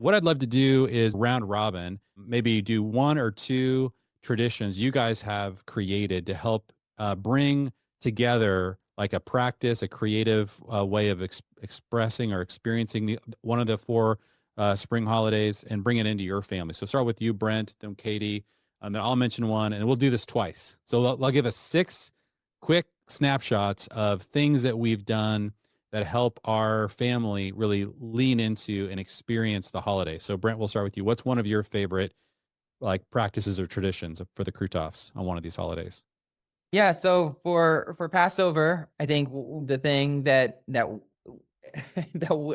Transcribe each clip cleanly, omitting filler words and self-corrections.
What I'd love to do is round robin, maybe do one or two traditions you guys have created to help bring together like a practice, a creative way of expressing or experiencing one of the four spring holidays and bring it into your family. So start with you, Brent, then Katie, and then I'll mention one, and we'll do this twice. So I'll give us six quick snapshots of things that we've done that help our family really lean into and experience the holiday. So Brent, we'll start with you. What's one of your favorite like practices or traditions for the Krutoffs on one of these holidays? Yeah, so for Passover, I think the thing that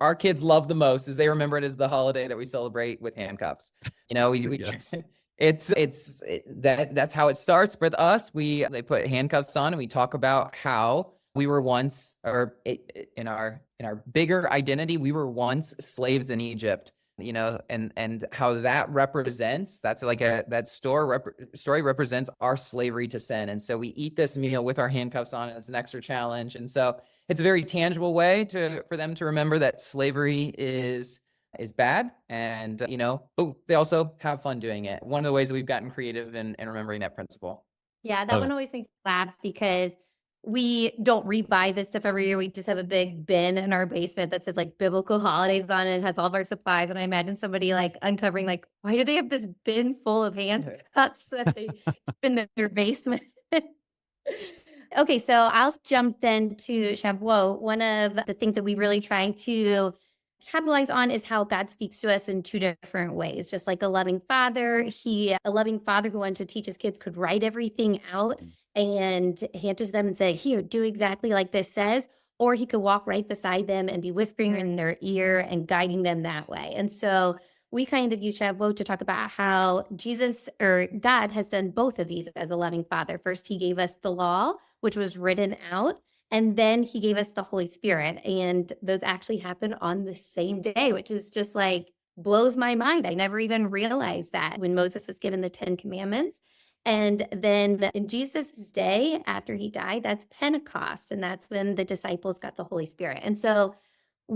our kids love the most is they remember it as the holiday that we celebrate with handcuffs. You know, Yes. that's how it starts with us. They put handcuffs on and we talk about how we were once, in our bigger identity, we were once slaves in Egypt. You know, and how that represents, that's like that story represents our slavery to sin. And so we eat this meal with our handcuffs on, and it's an extra challenge. And so it's a very tangible way for them to remember that slavery is bad. And, they also have fun doing it. One of the ways that we've gotten creative in remembering that principle. Yeah, that Love one it. always makes me laugh because we don't rebuy this stuff every year. We just have a big bin in our basement that says like biblical holidays on it. It has all of our supplies. And I imagine somebody like uncovering, like, why do they have this bin full of handcuffs that they keep in their basement? Okay, so I'll jump then to Shavuot. One of the things that we really trying to capitalize on is how God speaks to us in two different ways. Just like a loving father, a loving father who wanted to teach his kids could write everything out and hand it to them and say, "Here, do exactly like this says." Or he could walk right beside them and be whispering in their ear and guiding them that way. And so we kind of use Shavuot to talk about how Jesus or God has done both of these as a loving father. First, he gave us the law, which was written out. And then he gave us the Holy Spirit. And those actually happen on the same day, which is just like blows my mind. I never even realized that when Moses was given the 10 Commandments. And then in Jesus' day, after he died, that's Pentecost. And that's when the disciples got the Holy Spirit. And so for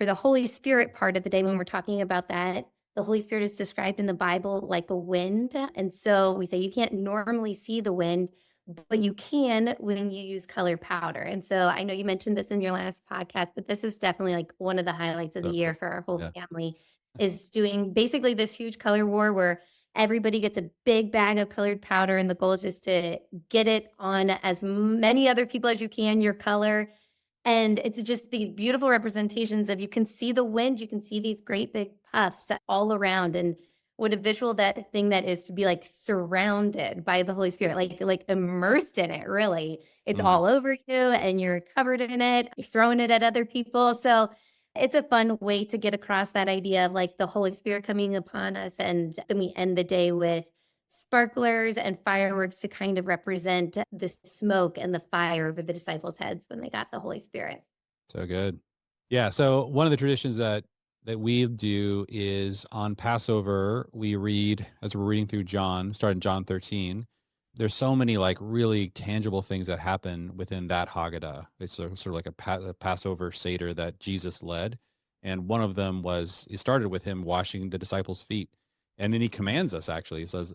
the Holy Spirit part of the day, when we're talking about that, the Holy Spirit is described in the Bible like a wind. And so we say you can't normally see the wind, but you can when you use colored powder. And so I know you mentioned this in your last podcast, but this is definitely like one of the highlights of the So year cool. for our whole Yeah. family is doing basically this huge color war where everybody gets a big bag of colored powder. And the goal is just to get it on as many other people as you can, your color. And it's just these beautiful representations of you can see the wind, you can see these great big puffs all around. And what a visual that thing that is to be like surrounded by the Holy Spirit, like immersed in it, really. It's Mhm. all over you and you're covered in it, you're throwing it at other people. So it's a fun way to get across that idea of like the Holy Spirit coming upon us. And then we end the day with sparklers and fireworks to kind of represent the smoke and the fire over the disciples' heads when they got the Holy Spirit. So good. Yeah. So one of the traditions that we do is on Passover, we read as we're reading through John, starting John 13. There's so many like really tangible things that happen within that Haggadah. It's sort of like a Passover Seder that Jesus led. And one of them was, it started with him washing the disciples' feet. And then he commands us actually. He says,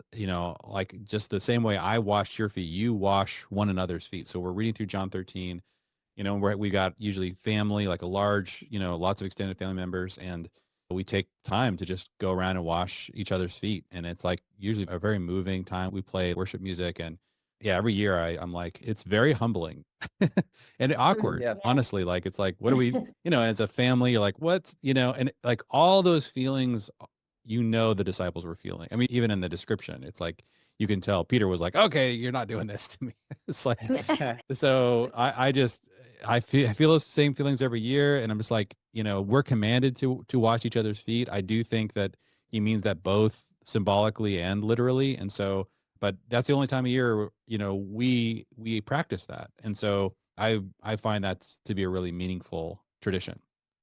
like just the same way I washed your feet, you wash one another's feet. So we're reading through John 13, where we got usually family, like a large, lots of extended family members. And we take time to just go around and wash each other's feet. And it's like usually a very moving time. We play worship music. And yeah, every year I'm like, it's very humbling and awkward, Yeah. honestly. Like, it's like, what do we, and as a family, you're like, what's, and like all those feelings, the disciples were feeling. I mean, even in the description, it's like, you can tell Peter was like, okay, you're not doing this to me. It's like, so I feel those same feelings every year. And I'm just like, we're commanded to wash each other's feet. I do think that he means that both symbolically and literally. And so, but that's the only time of year, we practice that. And so I find that to be a really meaningful tradition.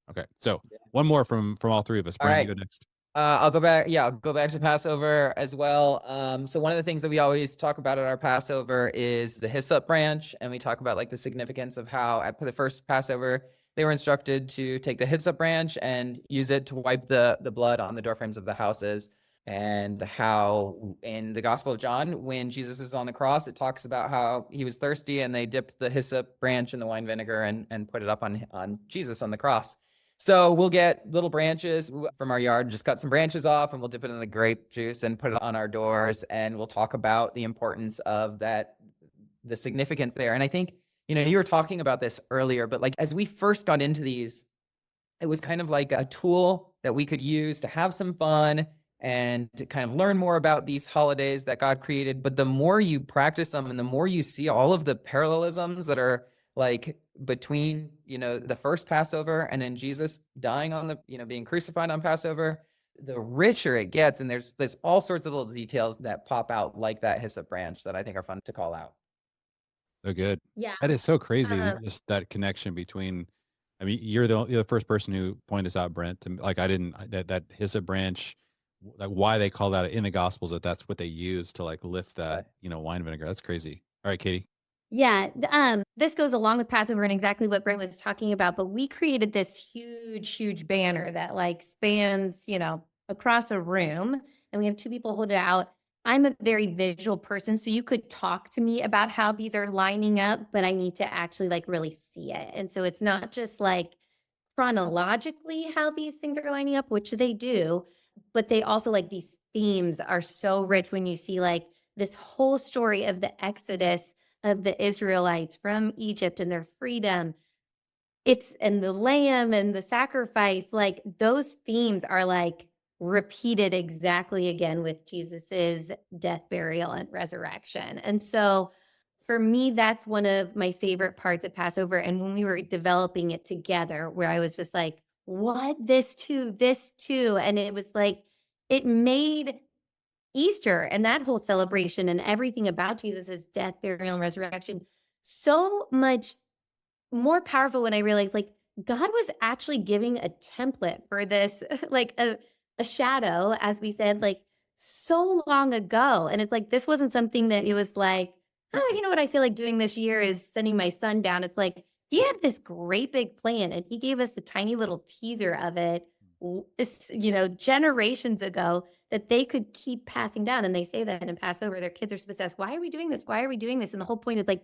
Okay. So one more from all three of us. All Brent, you right. go next. I'll go back. Yeah, I'll go back to Passover as well. So one of the things that we always talk about at our Passover is the hyssop branch. And we talk about like the significance of how for the first Passover, they were instructed to take the hyssop branch and use it to wipe the blood on the doorframes of the houses. And how in the Gospel of John, when Jesus is on the cross, it talks about how he was thirsty and they dipped the hyssop branch in the wine vinegar and put it up on Jesus on the cross. So we'll get little branches from our yard, just cut some branches off, and we'll dip it in the grape juice and put it on our doors. And we'll talk about the importance of that, the significance there. And I think, you were talking about this earlier, but like as we first got into these, it was kind of like a tool that we could use to have some fun and to kind of learn more about these holidays that God created. But the more you practice them and the more you see all of the parallelisms that are like between, the first Passover and then Jesus dying on the, being crucified on Passover, the richer it gets. And there's all sorts of little details that pop out like that hyssop branch that I think are fun to call out. So good. Yeah. That is so crazy. Um, Just that connection between, I mean, you're the first person who pointed this out, Brent. And like, I didn't, that hyssop branch, like why they call that in the Gospels, that's what they use to like lift that, wine vinegar. That's crazy. All right, Katie. Yeah, this goes along with Passover and exactly what Brent was talking about, but we created this huge banner that like spans, across a room, and we have two people hold it out. I'm a very visual person, so you could talk to me about how these are lining up, but I need to actually like really see it. And so it's not just like chronologically how these things are lining up, which they do, but they also like these themes are so rich when you see like this whole story of the Exodus of the Israelites from Egypt and their freedom. And the lamb and the sacrifice, like those themes are like repeated exactly again with Jesus's death, burial, and resurrection. And so for me, that's one of my favorite parts of Passover. And when we were developing it together, where I was just like, what? This too. And it was like, it made Easter and that whole celebration and everything about Jesus's death, burial, and resurrection so much more powerful when I realized like God was actually giving a template for this, like a shadow, as we said, like so long ago. And it's like, this wasn't something that it was like, oh, you know what I feel like doing this year is sending my son down. It's like, he had this great big plan and he gave us a tiny little teaser of it, generations ago that they could keep passing down. And they say that in Passover, their kids are supposed to ask, why are we doing this? Why are we doing this? And the whole point is like,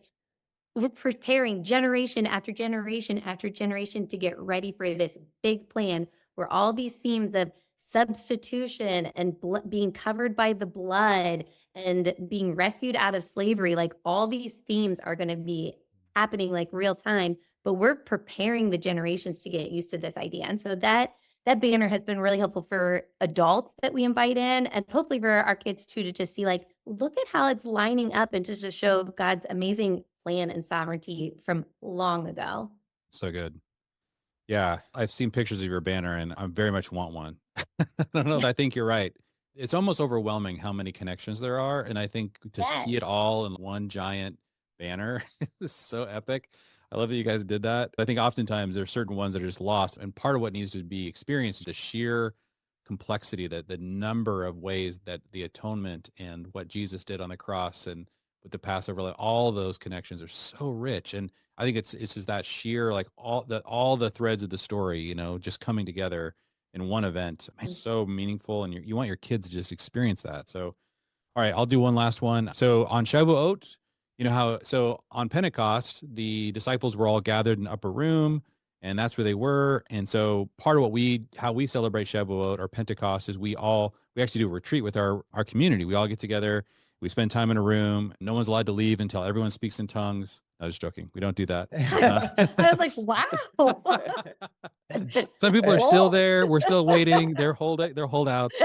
we're preparing generation after generation after generation to get ready for this big plan where all these themes of substitution and being covered by the blood and being rescued out of slavery, like all these themes are going to be happening like real time, but we're preparing the generations to get used to this idea. And so that banner has been really helpful for adults that we invite in, and hopefully for our kids too, to just see like, look at how it's lining up and to just show God's amazing plan and sovereignty from long ago. So good. Yeah. I've seen pictures of your banner and I very much want one. I don't know if I think you're right. It's almost overwhelming how many connections there are. And I think to see it all in one giant banner is so epic. I love that you guys did that. I think oftentimes there are certain ones that are just lost. And part of what needs to be experienced is the sheer complexity, that the number of ways that the atonement and what Jesus did on the cross and with the Passover, like all those connections are so rich. And I think it's just that sheer, like all the threads of the story, just coming together in one event. It's so meaningful. And you want your kids to just experience that. So, all right, I'll do one last one. So on Shavuot, so on Pentecost, the disciples were all gathered in the upper room, and that's where they were. And so part of how we celebrate Shavuot or Pentecost is we actually do a retreat with our community. We all get together. We spend time in a room. No one's allowed to leave until everyone speaks in tongues. I was joking. We don't do that. I was like, wow. Some people are still there. We're still waiting. They're holdouts.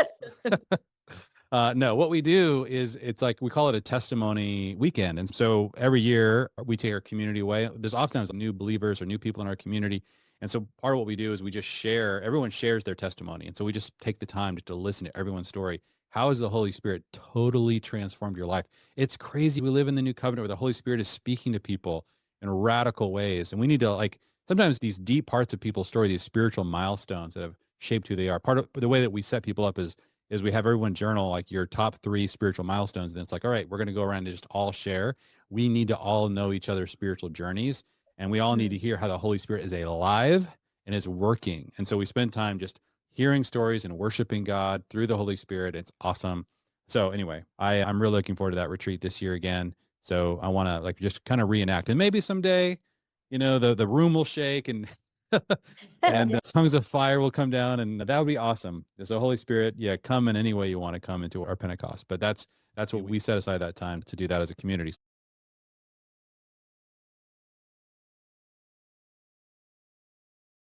No, what we do is it's like, we call it a testimony weekend. And so every year we take our community away. There's oftentimes new believers or new people in our community. And so part of what we do is we just everyone shares their testimony. And so we just take the time to listen to everyone's story. How has the Holy Spirit totally transformed your life? It's crazy. We live in the new covenant where the Holy Spirit is speaking to people in radical ways. And we need to sometimes these deep parts of people's story, these spiritual milestones that have shaped who they are. Part of the way that we set people up is we have everyone journal like your top 3 spiritual milestones. And it's like, all right, we're going to go around and just all share. We need to all know each other's spiritual journeys. And we all need to hear how the Holy Spirit is alive and is working. And so we spend time just hearing stories and worshiping God through the Holy Spirit. It's awesome. So anyway, I'm really looking forward to that retreat this year again. So I want to like just kind of reenact, and maybe someday, the room will shake and and the tongues of fire will come down, and that would be awesome. So Holy Spirit, come in any way you want to come into our Pentecost. But that's what we set aside that time to do that as a community.